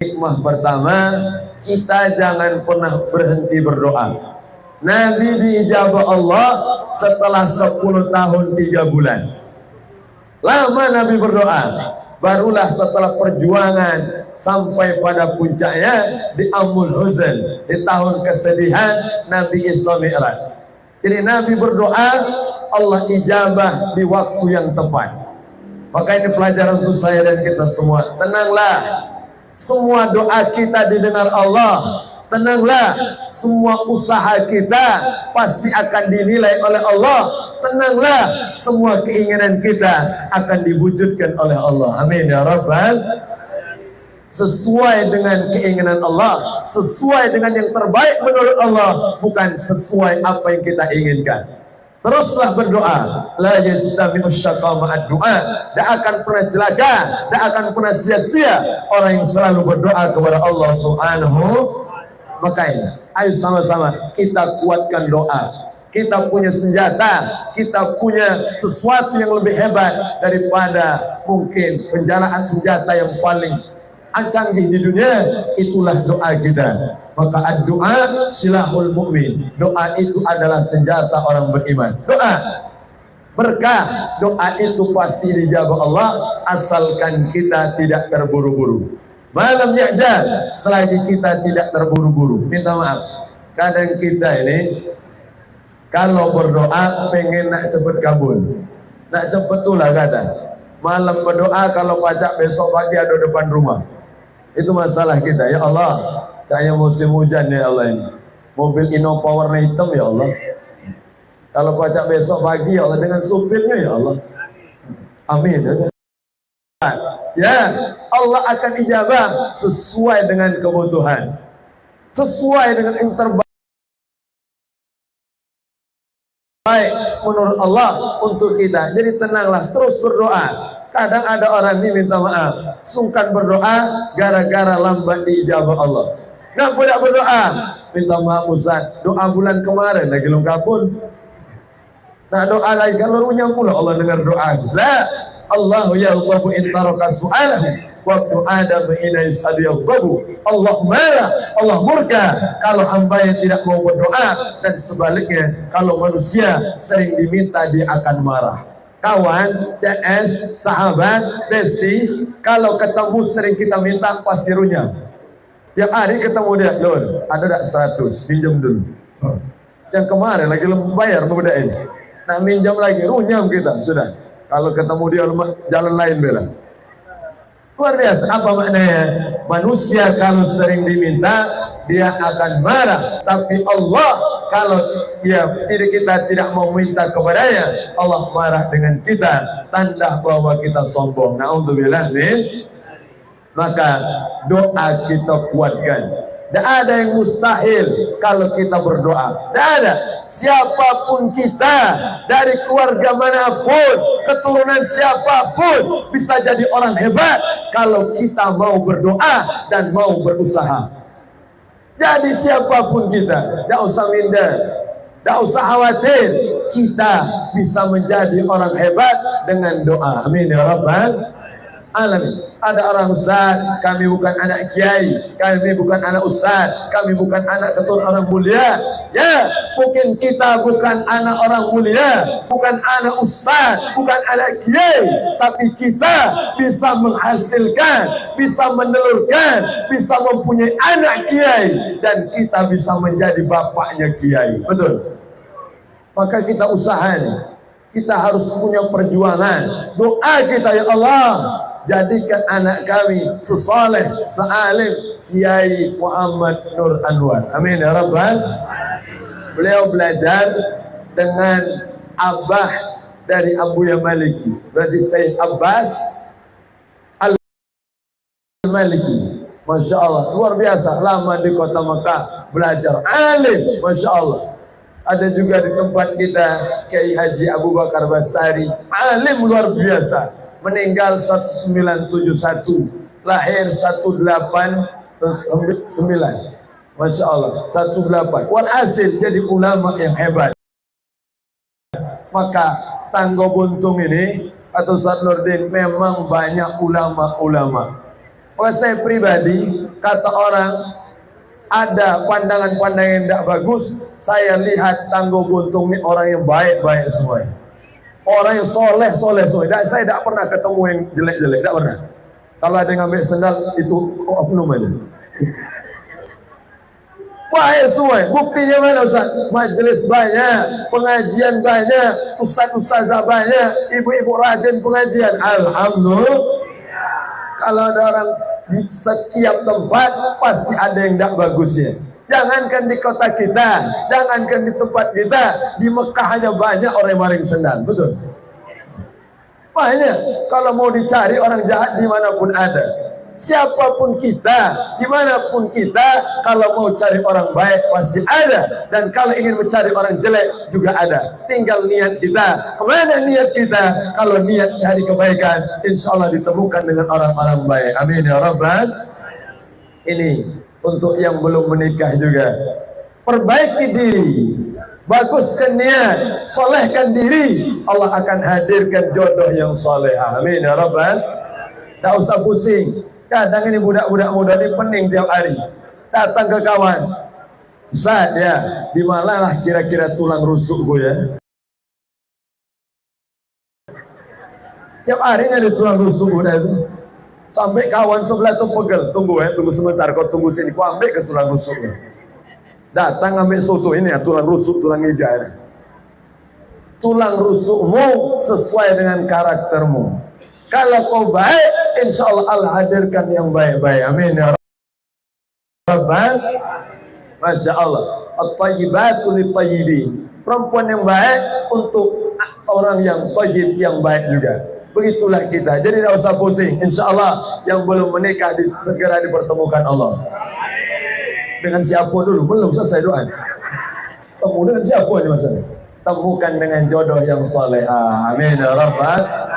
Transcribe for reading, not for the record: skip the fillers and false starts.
Hikmah pertama, kita jangan pernah berhenti berdoa. Nabi diijabah Allah setelah 10 tahun 3 bulan. Lama Nabi berdoa. Barulah setelah perjuangan sampai pada puncaknya di Amul Huzn, di tahun kesedihan Nabi Isra Mi'raj. Jadi Nabi berdoa, Allah ijabah di waktu yang tepat. Maka ini pelajaran untuk saya dan kita semua. Tenanglah, semua doa kita didengar Allah. Tenanglah, semua usaha kita pasti akan dinilai oleh Allah. Tenanglah, semua keinginan kita akan diwujudkan oleh Allah. Amin ya Rabbal. Sesuai dengan keinginan Allah, sesuai dengan yang terbaik menurut Allah, bukan sesuai apa yang kita inginkan. Teruslah berdoa. La yajtami'u syaqa ma'ad du'a. Tak akan pernah celaka, tak akan pernah sia-sia orang yang selalu berdoa kepada Allah Subhanahu. Makanya ayo sama-sama kita kuatkan doa. Kita punya senjata, kita punya sesuatu yang lebih hebat daripada mungkin penjaraan senjata yang paling canggih di dunia. Itulah doa kita. Maka doa silahul mu'min. Doa itu adalah senjata orang beriman. Doa berkah, doa itu pasti dijawab Allah asalkan kita tidak terburu-buru. Malam ya'jal, selagi kita tidak terburu-buru. Minta maaf, kadang kita ini kalau berdoa pengen nak cepet kabul, nak cepet tulah kadang. Malam berdoa kalau baca besok pagi ada depan rumah. Itu masalah kita. Ya Allah, kayak musim hujan ya Allah ini. Mobil Innova warna hitam ya Allah. Kalau baca besok pagi ya Allah dengan supirnya ya Allah. Amin. Ya, Allah akan ijabah sesuai dengan kebutuhan, sesuai dengan yang terbaik menurut Allah untuk kita. Jadi tenanglah, terus berdoa. Kadang ada orang ini minta maaf, sungkan berdoa gara-gara lambat diijabah Allah. Nggak boleh berdoa, minta maaf Ustaz, doa bulan kemarin lagi belum kabul. Nah doa lagi kalau runyam pula Allah dengar doa. Lah, Allahu yaghdabu in taraka su'alahu waktu Adam hina yus'aliyaghabu. Allah marah, Allah murka kalau hamba yang tidak mau berdoa, dan sebaliknya kalau manusia sering diminta dia akan marah. Kawan, CS, sahabat, besti, kalau ketemu sering kita minta pasti runyam. Yang hari ketemu dia, Lord, ada tak 100, pinjam dulu. Yang kemarin lagi belum bayar muda ini, nah minjam lagi, runyam kita sudah. Kalau ketemu dia jalan lain bela. Luar biasa. Apa maknanya? Manusia kalau sering diminta dia akan marah, tapi Allah kalau kita tidak mau minta kepadanya, Allah marah dengan kita, tanda bahwa kita sombong. Na'udzubillah min. Maka doa kita kuatkan. Tidak ada yang mustahil kalau kita berdoa. Tidak ada. Siapapun kita, dari keluarga manapun, keturunan siapapun, bisa jadi orang hebat kalau kita mau berdoa dan mau berusaha. Jadi siapapun kita, tidak usah minder, tidak usah khawatir, kita bisa menjadi orang hebat dengan doa. Amin ya Rabbal alamin. Ada orang ustaz, kami bukan anak kiai, kami bukan anak ustaz, kami bukan anak keturunan orang mulia. Ya, mungkin kita bukan anak orang mulia, bukan anak ustaz, bukan anak kiai, tapi kita bisa menghasilkan, bisa menelurkan, bisa mempunyai anak kiai, dan kita bisa menjadi bapaknya kiai. Betul? Maka kita usaha nih. Kita harus punya perjuangan. Doa kita, ya Allah, jadikan anak kami sesaleh, sealim Kiai Muhammad Nur Anwar. Amin ya Rabbal. Beliau belajar dengan abah dari Abu Maliki, berarti Sayyid Abbas Al-Maliki. Masya Allah, luar biasa. Lama di kota Mekah belajar, alim, Masya Allah. Ada juga di tempat kita Kiai Haji Abu Bakar Basari, alim luar biasa. Meninggal 1971, lahir 1809. Masya Allah, 18. Walhasil jadi ulama yang hebat. Maka Tanggo Buntung ini atau Ustaz Nurdin memang banyak ulama-ulama. Kalau saya pribadi, kata orang, ada pandangan-pandangan yang tidak bagus, saya lihat Tangguh Buntung ini orang yang baik-baik semua. Orang yang soleh semua. Saya tidak pernah ketemu yang jelek-jelek, tidak pernah. Kalau ada yang ngambil sendal, itu oknum aja. Baik semua. Buktinya mana Ustaz? Majelis banyak, pengajian banyak, ustaz-ustazah banyak, ibu-ibu rajin pengajian. Alhamdulillah. Kalau ada orang di setiap tempat pasti ada yang tidak bagusnya. Jangankan di kota kita, jangankan di tempat kita, di Mekah aja banyak orang yang maling sendal, betul? Banyak. Kalau mau dicari orang jahat dimanapun ada. Siapapun kita, dimanapun kita, kalau mau cari orang baik pasti ada. Dan kalau ingin mencari orang jelek juga ada. Tinggal niat kita. Kemana niat kita? Kalau niat cari kebaikan, insya Allah ditemukan dengan orang-orang baik. Amin ya Rabbal. Ini untuk yang belum menikah juga. Perbaiki diri, baguskan niat, solehkan diri. Allah akan hadirkan jodoh yang soleh. Amin ya Rabbal. Tak usah pusing. Kadang ini budak-budak muda ini pening tiap hari. Datang ke kawan, Ustaz ya, di mana lah kira-kira tulang rusuk gue ya? Tiap hari ada tulang rusuk gue itu. Sampai kawan sebelah tuh pegel, tunggu sebentar, kau tunggu sini, kau ambil ke tulang rusuknya. Datang ambil soto ini ya, tulang rusuk, tulang iga ya. Tulang rusukmu sesuai dengan karaktermu. Kalau kau baik, insya Allah Allah hadirkan yang baik-baik. Amin ya Rabbal. Masya Allah. At-tayyibatu lit-tayyibin. Perempuan yang baik untuk orang yang tayyib, yang baik juga. Begitulah kita. Jadi tidak usah pusing. Insya Allah yang belum menikah segera dipertemukan Allah. Dengan siapa dulu? Belum selesai doa. Temu dengan siapa ini maksudnya? Temukan dengan jodoh yang saleh. Amin ya Rabbal.